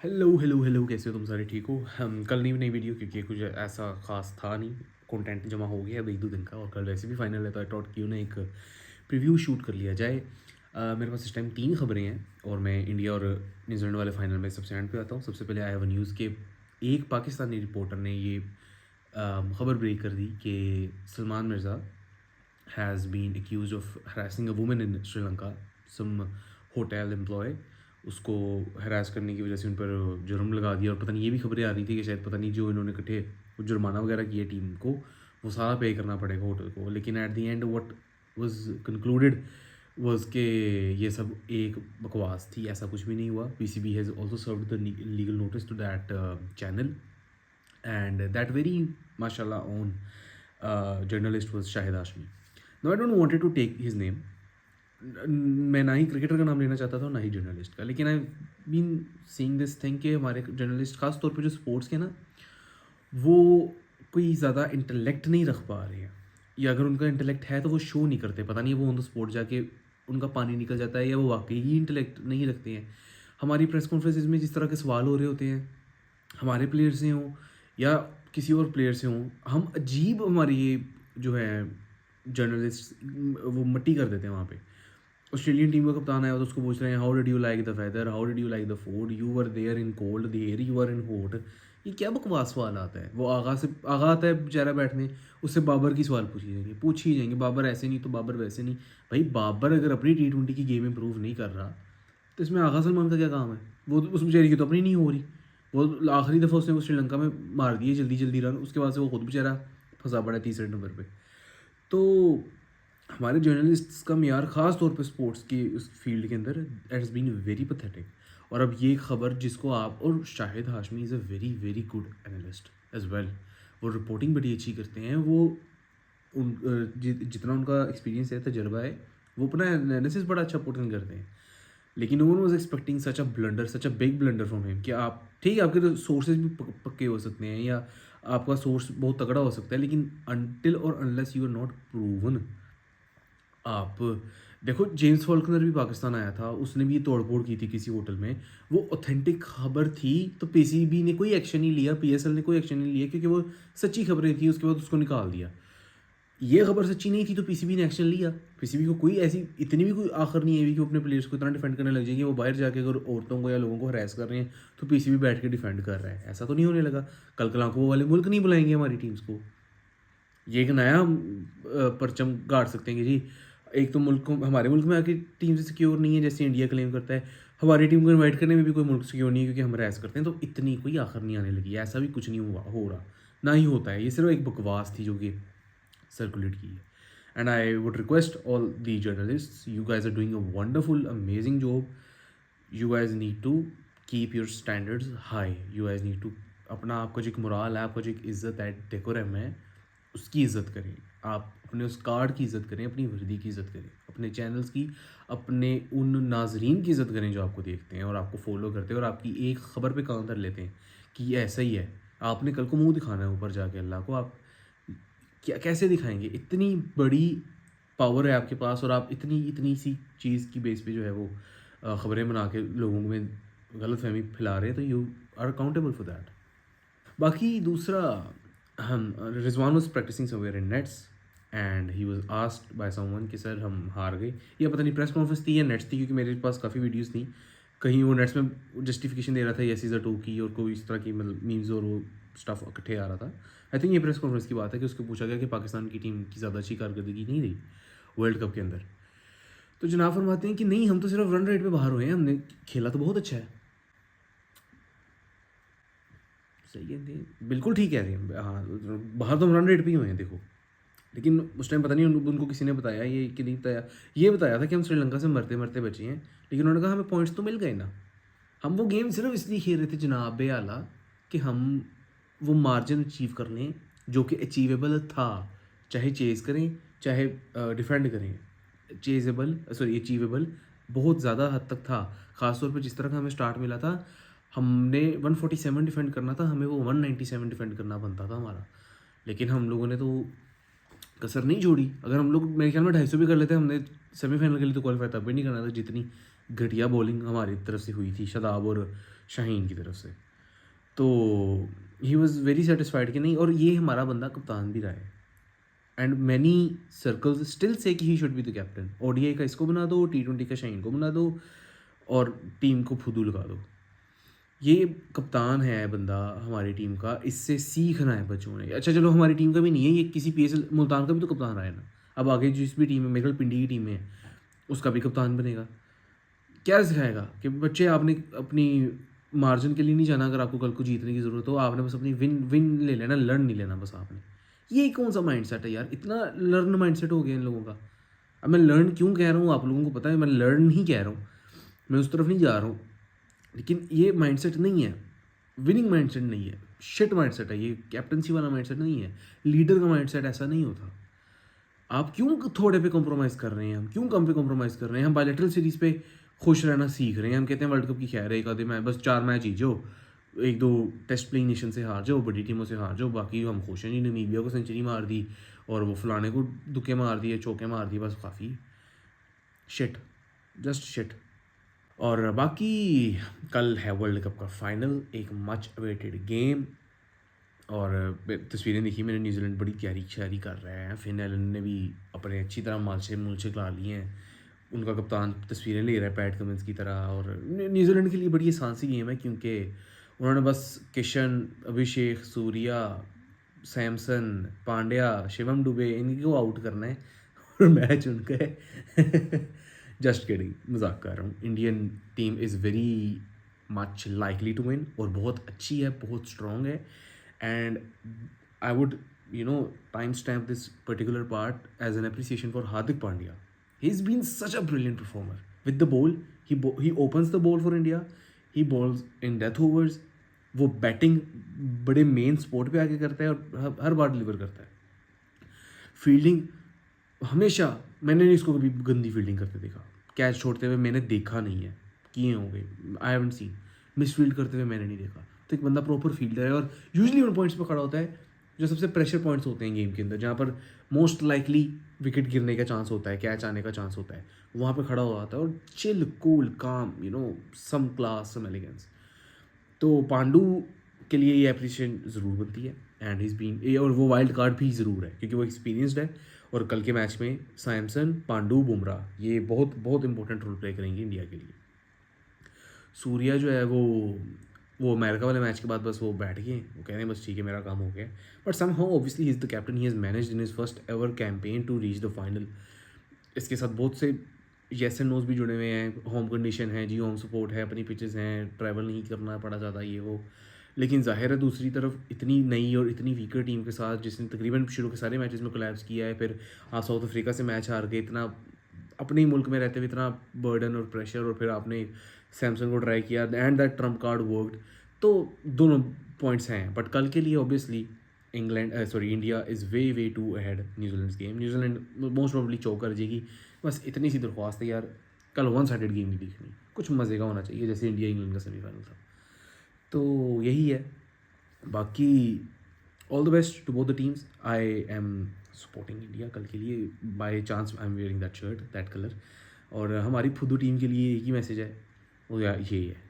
Hello hello hello, कैसे हो तुम सारे? ठीक हो? हम कल नहीं नई वीडियो क्योंकि कुछ ऐसा खास था नहीं। कंटेंट जमा हो गया अब एक दो दिन का, और कल वैसे भी फाइनल है तो आई थॉट क्यों ना एक प्रीव्यू शूट कर लिया जाए। मेरे पास इस टाइम तीन खबरें हैं और मैं इंडिया और न्यूजीलैंड वाले फाइनल में सबसे एंड पे आता हूँ। सबसे पहले आई हैव न्यूज़ के एक पाकिस्तानी रिपोर्टर ने ये खबर ब्रेक कर दी कि Salman Mirza has been accused of harassing a woman in Sri Lanka. Some hotel employee उसको हरास करने की वजह से उन पर जुर्म लगा दिया। और पता नहीं, ये भी खबरें आ रही थी कि शायद पता नहीं जो इन्होंने इकट्ठे वो जुर्माना वगैरह किया टीम को, वो सारा पे करना पड़ेगा होटल को। लेकिन at the end what was concluded was के ये सब एक बकवास थी, ऐसा कुछ भी नहीं हुआ। PCB has also served the legal notice to that channel and that very mashallah own journalist was Shahid Hashmi. Now I don't wanted to take his name. मैं ना ही क्रिकेटर का नाम लेना चाहता था ना ही जर्नलिस्ट का, लेकिन I been seeing this thing कि हमारे जर्नलिस्ट खास तौर पे जो स्पोर्ट्स के ना, वो कोई ज़्यादा इंटेलेक्ट नहीं रख पा रहे हैं, या अगर उनका इंटेलेक्ट है तो वो शो नहीं करते। पता नहीं वो ऑन द स्पॉट जाके उनका पानी निकल जाता है या वो वाकई ही इंटेलेक्ट नहीं रखते हैं। हमारी प्रेस कॉन्फ्रेंसिस में जिस तरह के सवाल हो रहे होते हैं, हमारे प्लेयर से हों या किसी और प्लेयर से हों, हम अजीब हमारी ये जो है जर्नलिस्ट वो मट्टी कर देते हैं वहाँ पे। ऑस्ट्रेलियन टीम का कप्तान आया तो उसको पूछ रहे हैं how did you like the weather, how did you like the food, you were there in cold there you are in hot. ये क्या बकवास सवाल आता है? वो आगा आता है बेचारा बैठने, उससे बाबर की सवाल पूछ ही जाएंगे, बाबर ऐसे नहीं तो बाबर वैसे नहीं। भाई बाबर अगर अपनी T20 की गेम इंप्रूव नहीं कर रहा तो इसमें आगा सलमान का क्या काम है? वो उस बेचारे की तो अपनी नहीं हो रही। वो आखिरी दफ़ा उसने वो श्रीलंका में मार दिए जल्दी जल्दी रन, उसके बाद से वो खुद बेचारा फंसा पड़ा है तीसरे नंबर पे। तो हमारे जर्नलिस्ट्स का मेयार ख़ास तौर पे स्पोर्ट्स की उस फील्ड के अंदर it has been very pathetic. और अब ये खबर जिसको आप, और Shahid Hashmi is a very very good analyst as well, वो रिपोर्टिंग बड़ी अच्छी करते हैं। वो जितना उनका एक्सपीरियंस है, तजर्बा है, वो अपना एनालिसिस बड़ा अच्छा पुट इन करते हैं। लेकिन no one was expecting such a blunder, such a big blunder from him कि आप ठीक है, आपके तो सोर्सेज भी पक्के हो सकते हैं या आपका सोर्स बहुत तगड़ा हो सकता है, लेकिन अनटिल और unless you are not proven, आप देखो जेम्स फॉल्कनर भी पाकिस्तान आया था, उसने भी तोड़-फोड़ की थी किसी होटल में। वो ऑथेंटिक खबर थी तो पीसीबी ने कोई एक्शन नहीं लिया, पीएसएल ने कोई एक्शन नहीं लिया क्योंकि वो सच्ची खबरें थी, उसके बाद उसको निकाल दिया। ये खबर सच्ची नहीं थी तो पीसीबी ने एक्शन लिया। पीसीबी को कोई ऐसी इतनी भी कोई आखिर नहीं है कि वो अपने प्लेयर्स को इतना डिफेंड करने लग जाए कि वो बाहर जाके अगर औरतों को या लोगों को हरास कर रहे हैं तो पीसीबी बैठ के डिफेंड कर रहा है। ऐसा तो नहीं होने लगा। कल को वो वाले मुल्क नहीं बुलाएंगे हमारी टीम्स को। ये एक नया परचम गाड़ सकते हैं कि जी एक तो मुल्क को, हमारे मुल्क में आके टीम से सिक्योर नहीं है जैसे इंडिया क्लेम करता है, हमारी टीम को इन्वाइट करने में भी कोई मुल्क सिक्योर नहीं है क्योंकि हम रैस करते हैं। तो इतनी कोई आखिर नहीं आने लगी है, ऐसा भी कुछ नहीं हुआ हो रहा, ना ही होता है। ये सिर्फ एक बकवास थी जो कि सर्कुलेट की है। And I would request all the journalists, you guys are doing a wonderful, amazing job. You guys need to keep your standards high. You guys need to अपना, आपका जो एक मोराल है, आपका जो एक इज़्ज़त है, डेकोरम है, उसकी इज़्ज़त करें। आप अपने उस कार्ड की इज़्ज़त करें, अपनी वर्दी की इज़्ज़त करें, अपने चैनल्स की, अपने उन नाज़रीन की इज़्ज़त करें जो आपको देखते हैं और आपको फॉलो करते हैं और आपकी एक ख़बर पे काम कर लेते हैं कि ये ऐसा ही है। आपने कल को मुँह दिखाना है ऊपर जाके अल्लाह को, आप क्या कैसे दिखाएँगे? इतनी बड़ी पावर है आपके पास और आप इतनी इतनी सी चीज़ की बेस पे जो है वो खबरें बना के लोगों में गलतफ़हमी फैला रहे हैं, तो you are accountable for that. बाकी दूसरा, हम Rizwan was practising somewhere in nets and he was asked by someone कि सर हम हार गए। ये पता नहीं प्रेस कॉन्फ्रेंस थी या नेट्स थी, क्योंकि मेरे पास काफ़ी वीडियोज़ थी। कहीं वो नेट्स में जस्टिफिकेशन दे रहा था येस इज़ अ टू की, और कोई इस तरह की मतलब मीम्स और वो स्टफ़ इकट्ठे आ रहा था। आई थिंक ये प्रेस कॉन्फ्रेंस की बात है कि उसको पूछा गया कि पाकिस्तान की टीम की ज़्यादा अच्छी कारकर्दगी नहीं रही वर्ल्ड कप के अंदर। तो जनाब फरमाते हैं कि नहीं, हम तो सिर्फ रन रेट पे बाहर हुए हैं, हमने खेला तो बहुत अच्छा है। सही है, बिल्कुल ठीक कह रहे हैं। हाँ, बाहर तो हम रन रेट पे ही हुए हैं देखो। लेकिन उस टाइम पता नहीं उनको किसी ने बताया ये कि नहीं बताया। ये बताया था कि हम श्रीलंका से मरते मरते बचे हैं, लेकिन उन्होंने कहा हमें पॉइंट्स तो मिल गए ना। हम वो गेम सिर्फ इसलिए खेल रहे थे जनाब बे आला कि हम वो मार्जिन अचीव कर लें जो कि अचीवेबल था, चाहे चेज़ करें चाहे डिफेंड करें। चेज़ेबल, सॉरी, अचीवेबल बहुत ज़्यादा हद तक था। ख़ासतौर पे जिस तरह का हमें स्टार्ट मिला था, हमने 147 डिफेंड करना था, हमें वो 197 डिफेंड करना बनता था हमारा। लेकिन हम लोगों ने तो कसर नहीं छोड़ी। अगर हम लोग मेरे ख्याल में 250 भी कर लेते, हमने सेमीफाइनल के लिए तो क्वालिफाई तब भी नहीं करना था, जितनी घटिया बॉलिंग हमारी तरफ से हुई थी। शादाब और शाहीन की तरफ से। तो ही वॉज़ वेरी सेटिस्फाइड कि नहीं, और ये हमारा बंदा कप्तान भी रहा है। And many circles still say कि he should be the captain. ODI का इसको बना दो, T20 का शाहीन को बना दो, और टीम को फुदू लगा दो। ये कप्तान है बंदा हमारी टीम का, इससे सीखना है बच्चों ने। अच्छा चलो हमारी टीम का भी नहीं है, ये किसी PSL मुल्तान का भी तो कप्तान रहा है ना। अब आगे जिस भी टीम है, मेरे ख्याल पिंडी की टीम में है, उसका भी कप्तान बनेगा। क्या सिखाएगा कि बच्चे आपने अपनी मार्जिन के लिए नहीं जाना। अगर आपको कल को जीतने की ज़रूरत हो, आपने बस अपनी विन विन ले लेना, लर्न नहीं लेना बस आपने। ये कौन सा माइंडसेट है यार, इतना लर्न माइंडसेट हो गया इन लोगों का। अब मैं लर्न क्यों कह रहा हूँ आप लोगों को पता है, मैं लर्न ही कह रहा हूँ, मैं उस तरफ नहीं जा रहा हूँ। लेकिन ये माइंडसेट नहीं है, विनिंग माइंडसेट नहीं है, शिट माइंडसेट है ये। कैप्टनसी वाला माइंडसेट नहीं है, लीडर का माइंडसेट ऐसा नहीं होता। आप क्यों थोड़े पे कॉम्प्रोमाइज़ कर रहे हैं, हम क्यों कम पे कॉम्प्रोमाइज़ कर रहे हैं। हम बायलैटरल सीरीज़ पे खुश रहना सीख रहे हैं। हम कहते हैं वर्ल्ड कप की खैर है, एक आधे मैच, बस 4 मैच जीत जाओ, 1-2 टेस्ट प्लेइंग नेशन से हार जाओ, बड़ी टीमों से हार जाओ, बाकी हम खुश हैं जी। नमीबिया को सेंचुरी मार दी और वो फलाने को दुक्के मार दिए, चौके मार दिए, बस काफ़ी। Shit, just shit. और बाकी कल है वर्ल्ड कप का फाइनल, एक मच अवेटेड गेम। और तस्वीरें देखी मैंने, न्यूजीलैंड बड़ी तैयारी शारी कर रहा है। फिन एलन ने भी अपने अच्छी तरह मालशे मुलशे खिला लिए हैं। उनका कप्तान तस्वीरें ले रहा है पैट कमिंस की तरह। और न्यूजीलैंड के लिए बड़ी आसान सी गेम है, क्योंकि उन्होंने बस किशन, अभिषेक, सूर्या, सैमसन, पांड्या, शिवम दुबे, इनको आउट करना है और मैच उनका है। जस्ट किडिंग, मजाक कर रहा हूँ। Indian team is very much likely to win, और बहुत अच्छी है, बहुत स्ट्रॉन्ग है। And I would, timestamp this particular part as an appreciation for Hardik Pandya. He's been such a brilliant performer with the ball. He opens the ball for India. He bowls in death overs. वो batting बड़े main sport पे आके करता है और हर बार deliver करता है। Fielding हमेशा, मैंने नहीं इसको कभी गंदी फील्डिंग करते देखा। कैच छोड़ते हुए मैंने देखा नहीं है, किए होंगे, I haven't seen. Miss field करते हुए मैंने नहीं देखा। तो एक बंदा प्रॉपर फील्डर है, और यूजली उन पॉइंट्स पर खड़ा होता है जो सबसे प्रेशर पॉइंट्स होते हैं गेम के अंदर, जहाँ पर मोस्ट लाइकली विकेट गिरने का चांस होता है, कैच आने का चांस होता है, वहाँ पर खड़ा हुआ होता है और चिल, कूल, काम, सम क्लास, सम एलिगेंस। तो पांडू के लिए ये अप्रिशिएशन ज़रूर बनती है। एंड इज़ बीन, और वो वाइल्ड कार्ड भी ज़रूर है क्योंकि वो एक्सपीरियंसड है। और कल के मैच में सैमसन, पांडू, बुमराह, ये बहुत बहुत इंपॉर्टेंट रोल प्ले करेंगे इंडिया के लिए। सूर्या जो है वो अमेरिका वाले मैच के बाद बस वो बैठ गए, वो कह रहे हैं बस ठीक है मेरा काम हो गया। But somehow obviously he is the captain, he has managed in his first ever campaign to reach the final. इसके साथ बहुत से येस एंड नोज भी जुड़े हुए हैं। होम कंडीशन है जी, होम सपोर्ट है, अपनी पिचेस हैं, ट्रैवल नहीं करना पड़ा ज़्यादा, ये वो। लेकिन जाहिर है दूसरी तरफ इतनी नई और इतनी वीकर टीम के साथ, जिसने तकरीबन शुरू के सारे मैचेस में कोलैप्स किया है, फिर आप साउथ अफ्रीका से मैच हार गए, इतना अपने ही मुल्क में रहते हुए इतना बर्डन और प्रेशर, और फिर आपने सैमसंग को ट्राई किया and that trump card worked. तो दोनों पॉइंट्स हैं, बट कल के लिए obviously India is way way too ahead New Zealand game. New Zealand most probably choke कर जाएगी। बस इतनी सी दरख्वास्त है यार, कल वन साइडेड गेम नहीं देखनी, कुछ मज़े का होना चाहिए, जैसे इंडिया इंग्लैंड का सेमीफाइनल था। तो यही है। बाकी all the best to both the teams. I am supporting India कल के लिए, by chance I am wearing that shirt, that colour. और हमारी फुदू टीम के लिए एक ही मैसेज है, वो यही है।